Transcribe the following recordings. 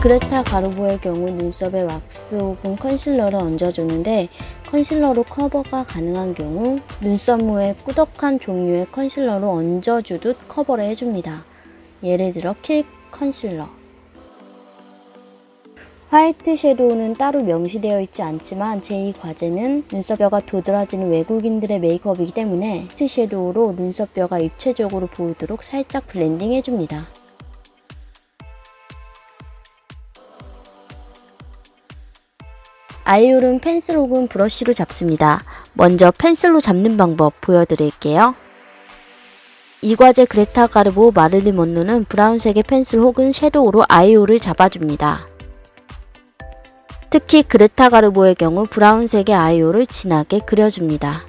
그레타 가르보의 경우 눈썹에 왁스 혹은 컨실러를 얹어주는데 컨실러로 커버가 가능한 경우 눈썹 모에 꾸덕한 종류의 컨실러로 얹어주듯 커버를 해줍니다. 예를 들어 킥 컨실러. 화이트 섀도우는 따로 명시되어 있지 않지만 제2 과제는 눈썹뼈가 도드라지는 외국인들의 메이크업이기 때문에 화이트 섀도우로 눈썹뼈가 입체적으로 보이도록 살짝 블렌딩 해줍니다. 아이홀은 펜슬 혹은 브러쉬로 잡습니다. 먼저 펜슬로 잡는 방법 보여드릴게요. 이 과제 그레타 가르보 마릴린 먼로는 브라운색의 펜슬 혹은 섀도우로 아이홀을 잡아줍니다. 특히 그레타 가르보의 경우 브라운색의 아이홀을 진하게 그려줍니다.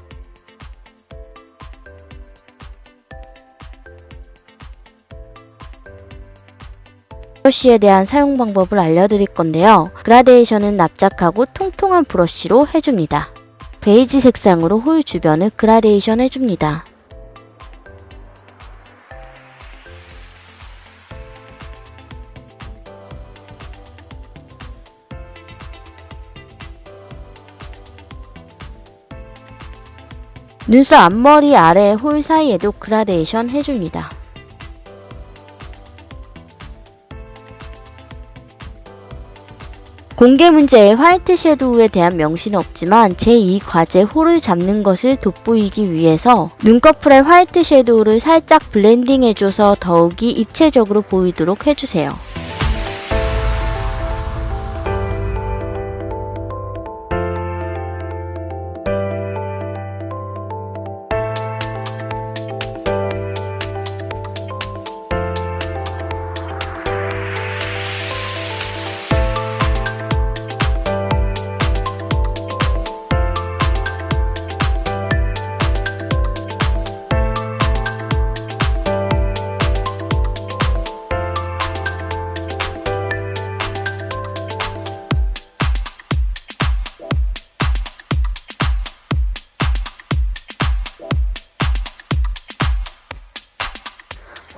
브러쉬에 대한 사용 방법을 알려드릴 건데요. 그라데이션은 납작하고 통통한 브러쉬로 해줍니다. 베이지 색상으로 홀 주변을 그라데이션 해줍니다. 눈썹 앞머리 아래 홀 사이에도 그라데이션 해줍니다. 공개 문제에 화이트 섀도우에 대한 명시는 없지만 제2 과제 홀을 잡는 것을 돋보이기 위해서 눈꺼풀에 화이트 섀도우를 살짝 블렌딩해줘서 더욱이 입체적으로 보이도록 해주세요.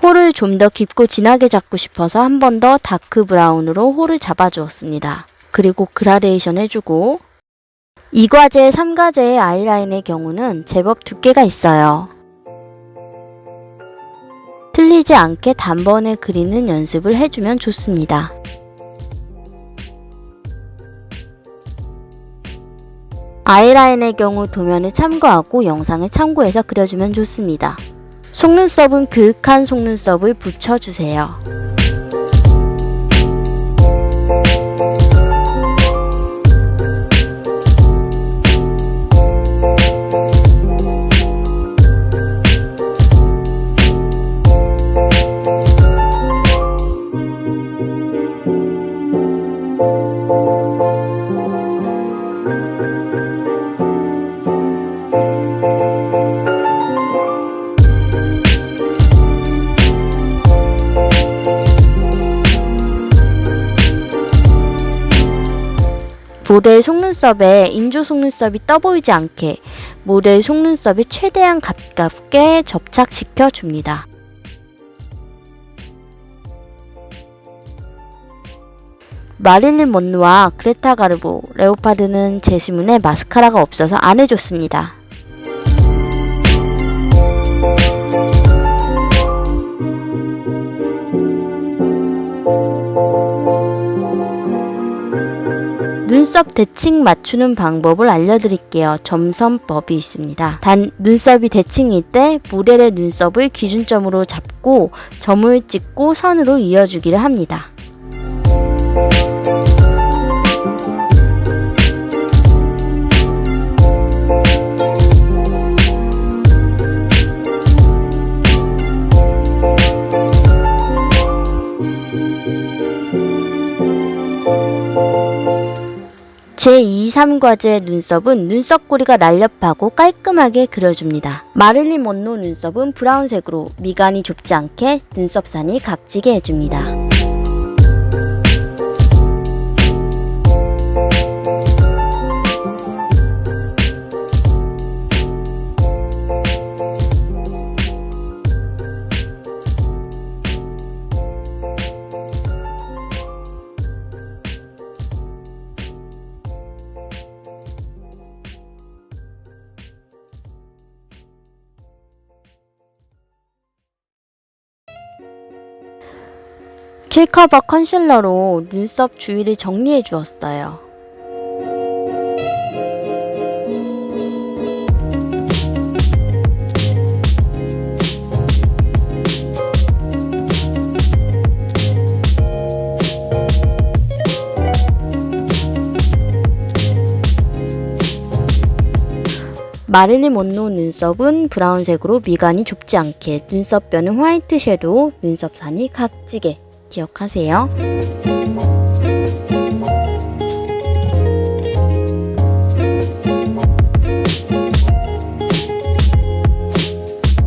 홀을 좀 더 깊고 진하게 잡고 싶어서 한 번 더 다크 브라운으로 홀을 잡아주었습니다. 그리고 그라데이션 해주고 이 과제 3과제의 아이라인의 경우는 제법 두께가 있어요. 틀리지 않게 단번에 그리는 연습을 해주면 좋습니다. 아이라인의 경우 도면을 참고하고 영상을 참고해서 그려주면 좋습니다. 속눈썹은 그윽한 속눈썹을 붙여주세요. 모델 속눈썹에 인조 속눈썹이 떠보이지 않게 모델 속눈썹이 최대한 가깝게 접착시켜 줍니다. 마릴린 먼로와 그레타 가르보, 레오파르는 제시문에 마스카라가 없어서 안 해줬습니다. 눈썹 대칭 맞추는 방법을 알려드릴게요. 점선법이 있습니다. 단 눈썹이 대칭일 때 모델의 눈썹을 기준점으로 잡고 점을 찍고 선으로 이어주기를 합니다. 제2, 3과제 눈썹은 눈썹꼬리가 날렵하고 깔끔하게 그려줍니다. 마릴린 먼로 눈썹은 브라운색으로 미간이 좁지 않게 눈썹산이 각지게 해줍니다. 킬커버 컨실러로 눈썹 주위를 정리해 주었어요. 마릴린 먼로 눈썹은 브라운색으로 미간이 좁지 않게, 눈썹뼈는 화이트 섀도우, 눈썹산이 각지게 기억하세요.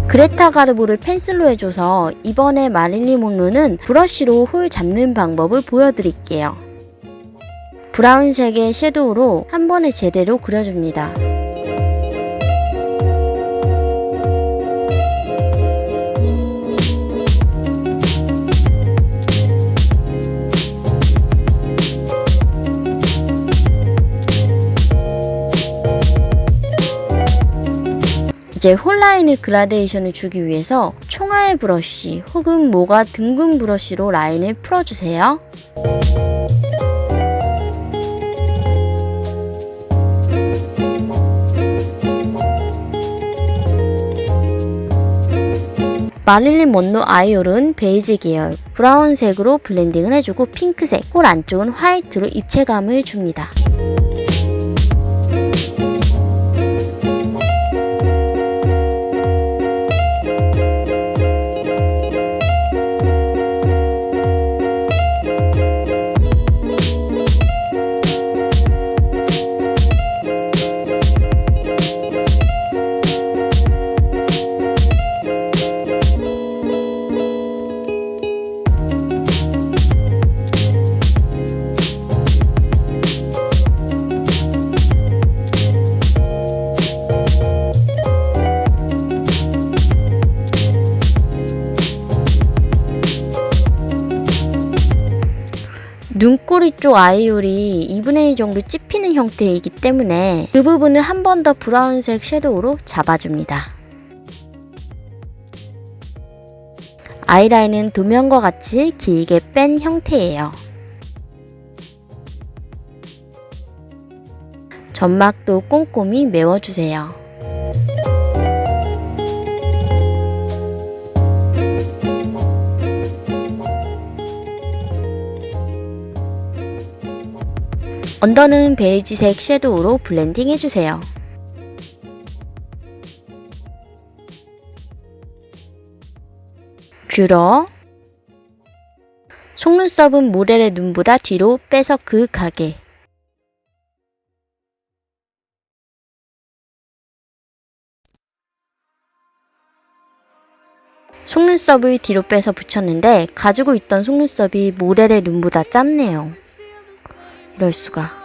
그레타 가르보를 펜슬로 해줘서 이번에 마릴린 먼로는 브러쉬로 홀 잡는 방법을 보여드릴게요. 브라운색의 섀도우로 한 번에 제대로 그려줍니다. 이제 홀라인의 그라데이션을 주기 위해서 총알 브러쉬 혹은 모가 둥근 브러쉬로 라인을 풀어주세요. 마릴린 먼로 아이홀은 베이지 계열, 브라운색으로 블렌딩을 해주고 핑크색, 홀 안쪽은 화이트로 입체감을 줍니다. 눈꼬리 쪽 아이홀이 2분의 1 정도 찝히는 형태이기 때문에 그 부분을 한 번 더 브라운색 섀도우로 잡아줍니다. 아이라인은 도면과 같이 길게 뺀 형태예요. 점막도 꼼꼼히 메워주세요. 언더는 베이지색 섀도우로 블렌딩 해주세요. 뷰러 속눈썹은 모델의 눈보다 뒤로 빼서 그윽하게, 속눈썹을 뒤로 빼서 붙였는데 가지고 있던 속눈썹이 모델의 눈보다 짧네요. 이럴수가.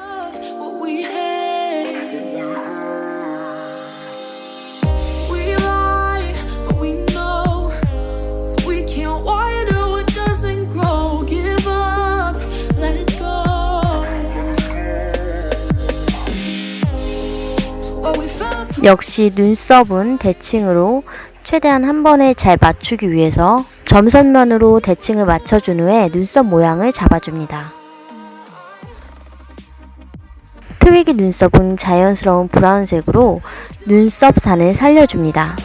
역시 눈썹은 대칭으로 최대한 한 번에 잘 맞추기 위해서 점선면으로 대칭을 맞춰준 후에 눈썹 모양을 잡아줍니다. 트위기 눈썹은 자연스러운 브라운색으로 눈썹 산을 살려줍니다.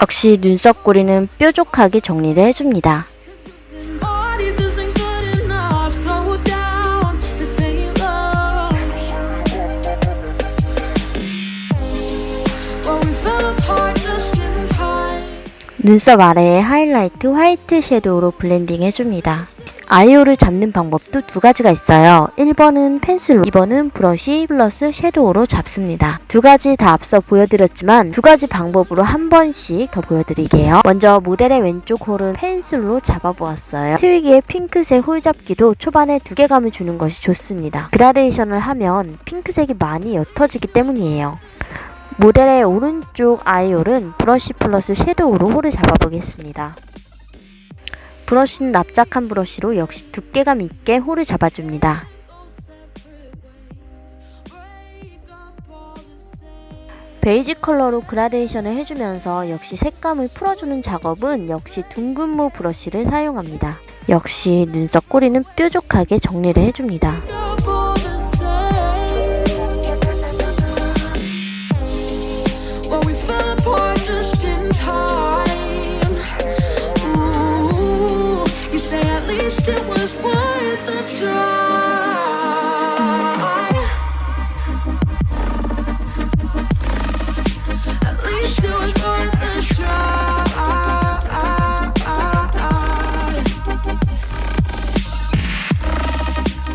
역시 눈썹 고리는 뾰족하게 정리를 해줍니다. 눈썹 아래에 하이라이트 화이트 섀도우로 블렌딩 해줍니다. 아이오를 잡는 방법도 두 가지가 있어요. 1번은 펜슬로, 2번은 브러쉬 플러스 섀도우로 잡습니다. 두 가지 다 앞서 보여드렸지만 두 가지 방법으로 한 번씩 더 보여드릴게요. 먼저 모델의 왼쪽 홀은 펜슬로 잡아보았어요. 트위기의 핑크색 홀 잡기도 초반에 두께감을 주는 것이 좋습니다. 그라데이션을 하면 핑크색이 많이 옅어지기 때문이에요. 모델의 오른쪽 아이홀은 브러쉬 플러스 섀도우로 홀을 잡아보겠습니다. 브러쉬는 납작한 브러쉬로 역시 두께감 있게 홀을 잡아줍니다. 베이지 컬러로 그라데이션을 해주면서 역시 색감을 풀어주는 작업은 역시 둥근모 브러쉬를 사용합니다. 역시 눈썹 꼬리는 뾰족하게 정리를 해줍니다.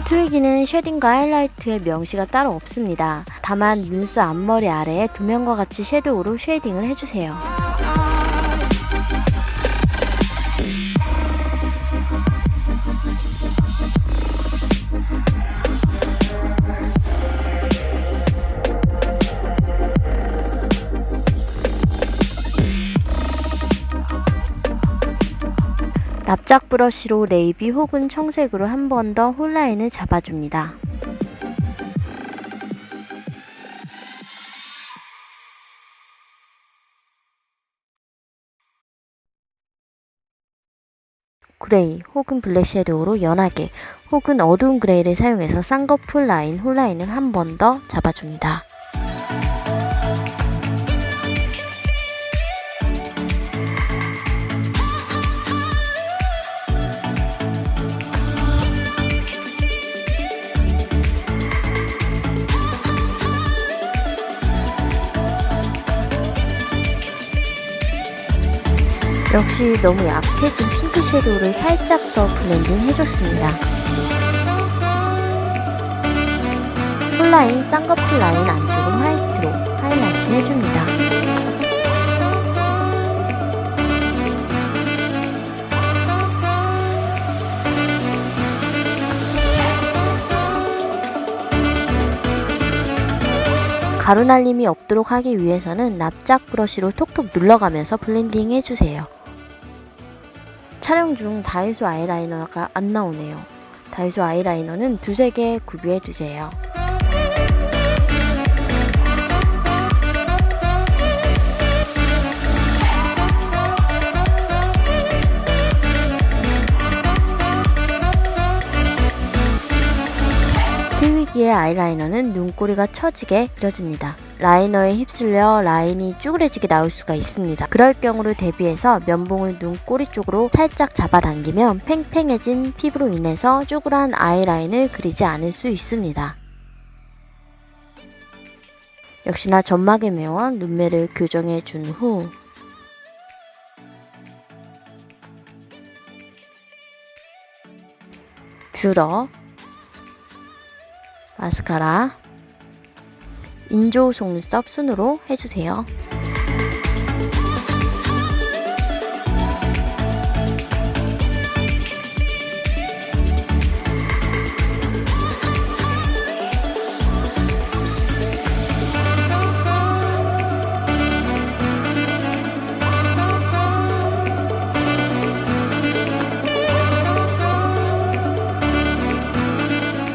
트위기는 쉐딩과 하이라이트의 명시가 따로 없습니다. 다만 눈썹 앞머리 아래에 도면과 같이 섀도우로 쉐이딩을 해주세요. 납작 브러쉬로 네이비 혹은 청색으로 한 번 더 홀라인을 잡아줍니다. 그레이 혹은 블랙 섀도우로 연하게 혹은 어두운 그레이를 사용해서 쌍꺼풀 라인, 홀라인을 한 번 더 잡아줍니다. 역시 너무 약해진 핑크 섀도우를 살짝 더 블렌딩 해줬습니다. 홀라인, 쌍꺼풀 라인 안쪽은 화이트로 하이라이트 해줍니다. 가루 날림이 없도록 하기 위해서는 납작 브러쉬로 톡톡 눌러가면서 블렌딩 해주세요. 촬영 중 다이소 아이라이너가 안 나오네요. 다이소 아이라이너는 두세 개 구비해 두세요. 트위기의 아이라이너는 눈꼬리가 처지게 그려집니다. 라이너에 휩쓸려 라인이 쭈그레지게 나올 수가 있습니다. 그럴 경우를 대비해서 면봉을 눈꼬리 쪽으로 살짝 잡아당기면 팽팽해진 피부로 인해서 쭈그란 아이라인을 그리지 않을 수 있습니다. 역시나 점막의 매원 눈매를 교정해 준 후 뷰러, 마스카라, 인조 속눈썹 순으로 해주세요.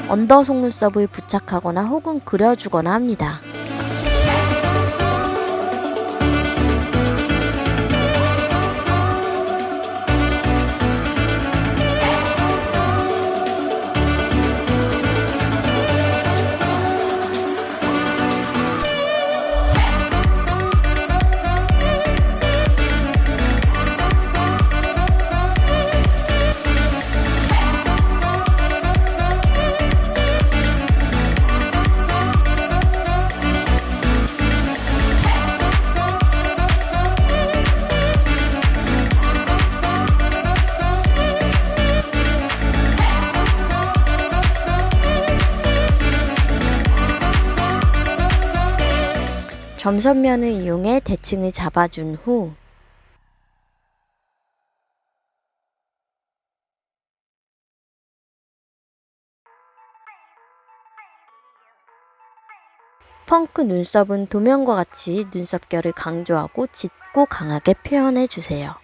언더 속눈썹을 부착하거나 혹은 그려주거나 합니다. 점선면을 이용해 대칭을 잡아준 후 펑크 눈썹은 도면과 같이 눈썹결을 강조하고 짙고 강하게 표현해주세요.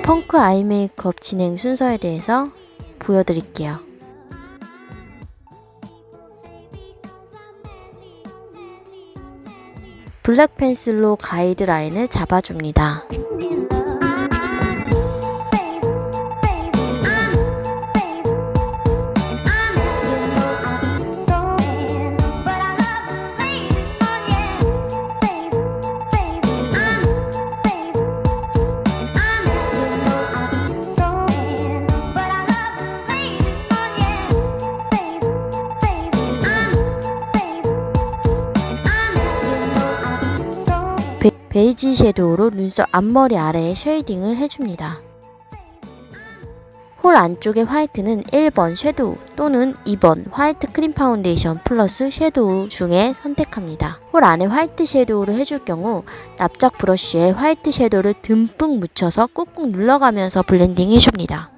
펑크 아이 메이크업 진행 순서에 대해서 보여드릴게요. 블랙 펜슬로 가이드라인을 잡아줍니다. 베이지 섀도우로 눈썹 앞머리 아래에 쉐이딩을 해줍니다. 홀 안쪽의 화이트는 1번 섀도우 또는 2번 화이트 크림 파운데이션 플러스 섀도우 중에 선택합니다. 홀 안에 화이트 섀도우를 해줄 경우 납작 브러쉬에 화이트 섀도우를 듬뿍 묻혀서 꾹꾹 눌러가면서 블렌딩 해줍니다.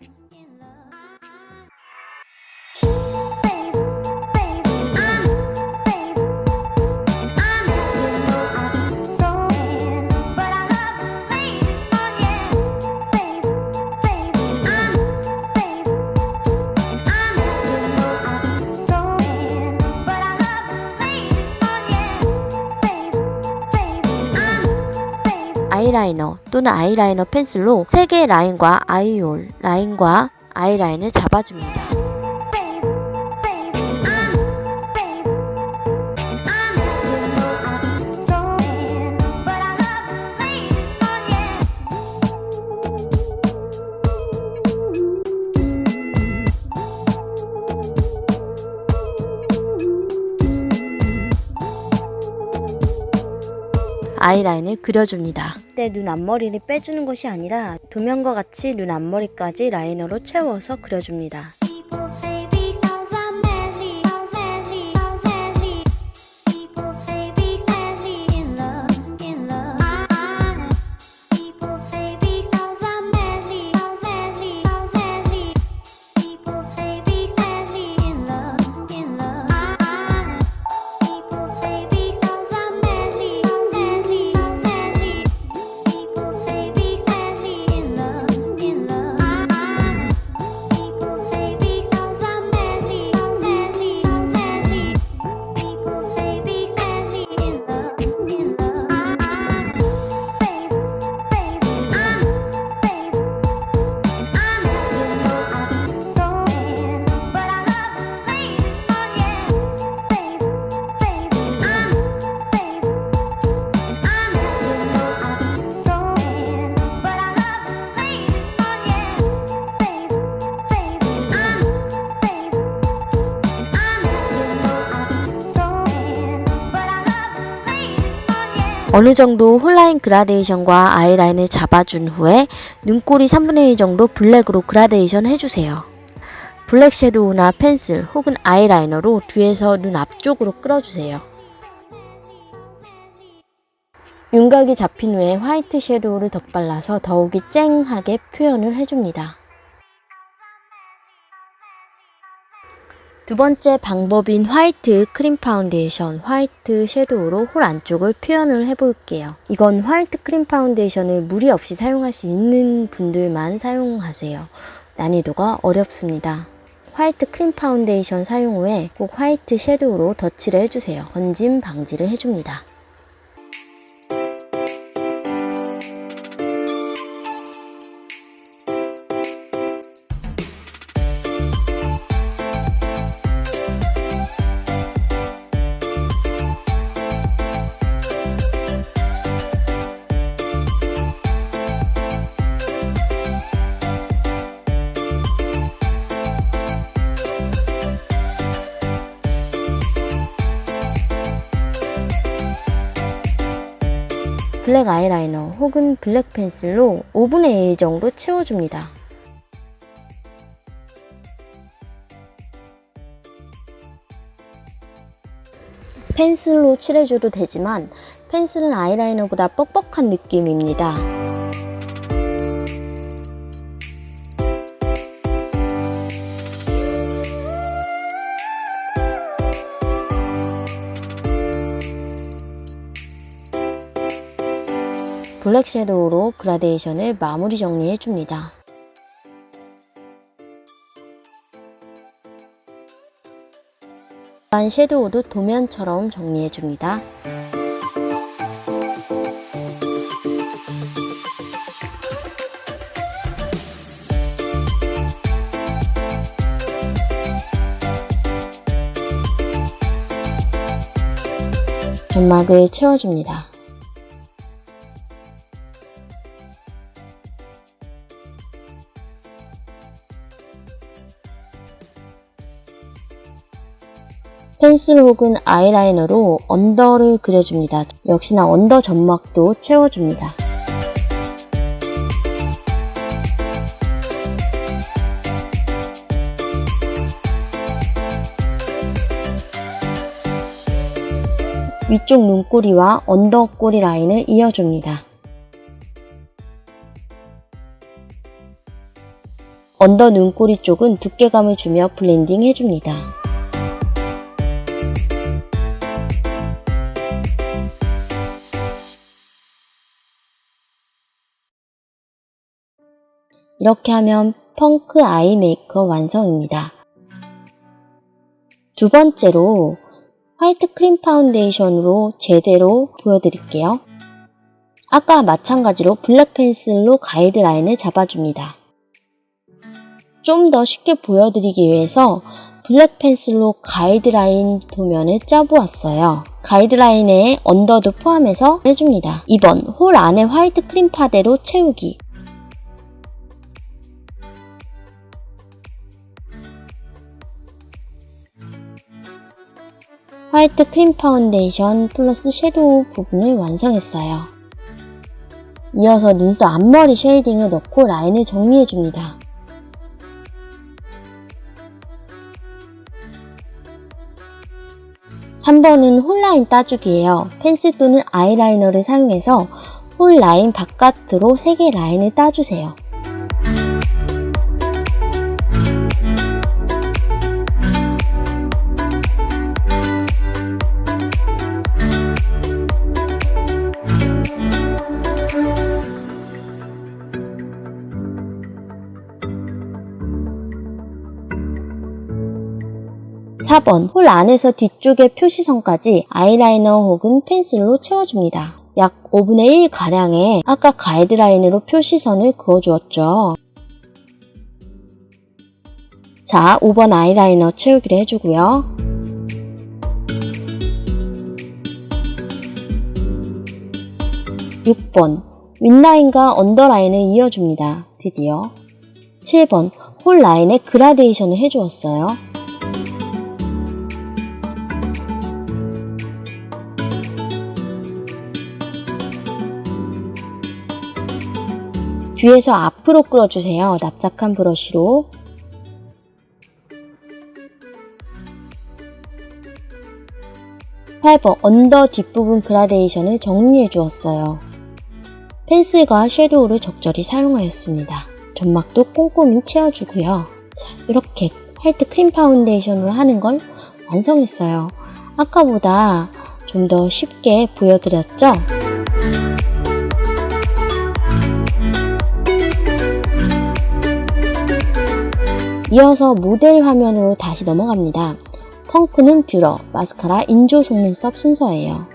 아이라이너 또는 아이라이너 펜슬로 3개의 라인과 아이홀, 라인과 아이라인을 잡아줍니다. 아이라인을 그려줍니다. 이때 눈 앞머리를 빼주는 것이 아니라 도면과 같이 눈 앞머리까지 라이너로 채워서 그려줍니다. 어느 정도 홀라인 그라데이션과 아이라인을 잡아준 후에 눈꼬리 3분의 1 정도 블랙으로 그라데이션 해주세요. 블랙 섀도우나 펜슬 혹은 아이라이너로 뒤에서 눈 앞쪽으로 끌어주세요. 윤곽이 잡힌 후에 화이트 섀도우를 덧발라서 더욱이 쨍하게 표현을 해줍니다. 두 번째 방법인 화이트 크림 파운데이션, 화이트 섀도우로 홀 안쪽을 표현을 해볼게요. 이건 화이트 크림 파운데이션을 무리 없이 사용할 수 있는 분들만 사용하세요. 난이도가 어렵습니다. 화이트 크림 파운데이션 사용 후에 꼭 화이트 섀도우로 덧칠을 해주세요. 번짐 방지를 해줍니다. 블랙 아이라이너 혹은 블랙 펜슬로 5분의 1 정도 채워줍니다. 펜슬로 칠해줘도 되지만 펜슬은 아이라이너보다 뻑뻑한 느낌입니다. 블랙 섀도우로 그라데이션을 마무리 정리해줍니다. 섀도우도 도면처럼 정리해줍니다. 점막을 채워줍니다. 펜슬 혹은 아이라이너로 언더를 그려줍니다. 역시나 언더 점막도 채워줍니다. 위쪽 눈꼬리와 언더 꼬리 라인을 이어줍니다. 언더 눈꼬리 쪽은 두께감을 주며 블렌딩 해줍니다. 이렇게 하면 펑크 아이 메이크업 완성입니다. 두 번째로 화이트 크림 파운데이션으로 제대로 보여드릴게요. 아까 마찬가지로 블랙 펜슬로 가이드라인을 잡아줍니다. 좀 더 쉽게 보여드리기 위해서 블랙 펜슬로 가이드라인 도면을 짜보았어요. 가이드라인에 언더도 포함해서 해줍니다. 2번 홀 안에 화이트 크림 파데로 채우기. 화이트 크림 파운데이션 플러스 섀도우 부분을 완성했어요. 이어서 눈썹 앞머리 쉐이딩을 넣고 라인을 정리해줍니다. (3번은) 홀 라인 따주기예요. 펜슬 또는 아이라이너를 사용해서 홀 라인 바깥으로 3개의 라인을 따주세요. (4번) 홀 안에서 뒤쪽의 표시선까지 아이라이너 혹은 펜슬로 채워줍니다. 약 5분의 1 가량의 아까 가이드라인으로 표시선을 그어주었죠. 자, 5번 아이라이너 채우기를 해주고요. 6번 윗라인과 언더라인을 이어줍니다. 드디어 7번 홀 라인에 그라데이션을 해주었어요. 뒤에서 앞으로 끌어주세요. 납작한 브러쉬로. 파이버 언더 뒷부분 그라데이션을 정리해 주었어요. 펜슬과 섀도우를 적절히 사용하였습니다. 점막도 꼼꼼히 채워주고요. 자, 이렇게 화이트 크림 파운데이션으로 하는 걸 완성했어요. 아까보다 좀 더 쉽게 보여드렸죠? 이어서 모델 화면으로 다시 넘어갑니다. 펑크는 뷰러, 마스카라, 인조 속눈썹 순서예요.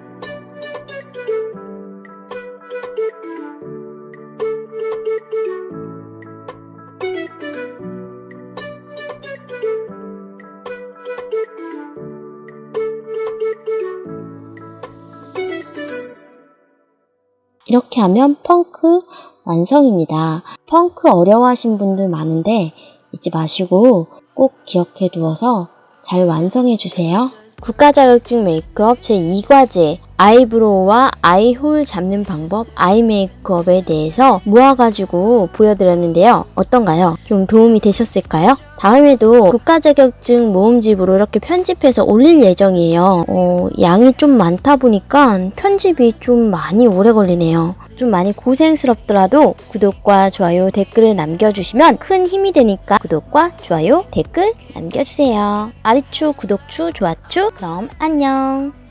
이렇게 하면 펑크 완성입니다. 펑크 어려워하신 분들 많은데 잊지 마시고 꼭 기억해 두어서 잘 완성해 주세요. 국가자격증 메이크업 제2과제 아이브로우와 아이홀 잡는 방법 아이 메이크업에 대해서 모아가지고 보여드렸는데요. 어떤가요? 좀 도움이 되셨을까요? 다음에도 국가자격증 모음집으로 이렇게 편집해서 올릴 예정이에요. 양이 좀 많다 보니까 편집이 좀 많이 오래 걸리네요. 좀 많이 고생스럽더라도 구독과 좋아요, 댓글을 남겨주시면 큰 힘이 되니까 구독과 좋아요, 댓글 남겨주세요. 아리추, 구독추, 좋아추, 그럼 안녕.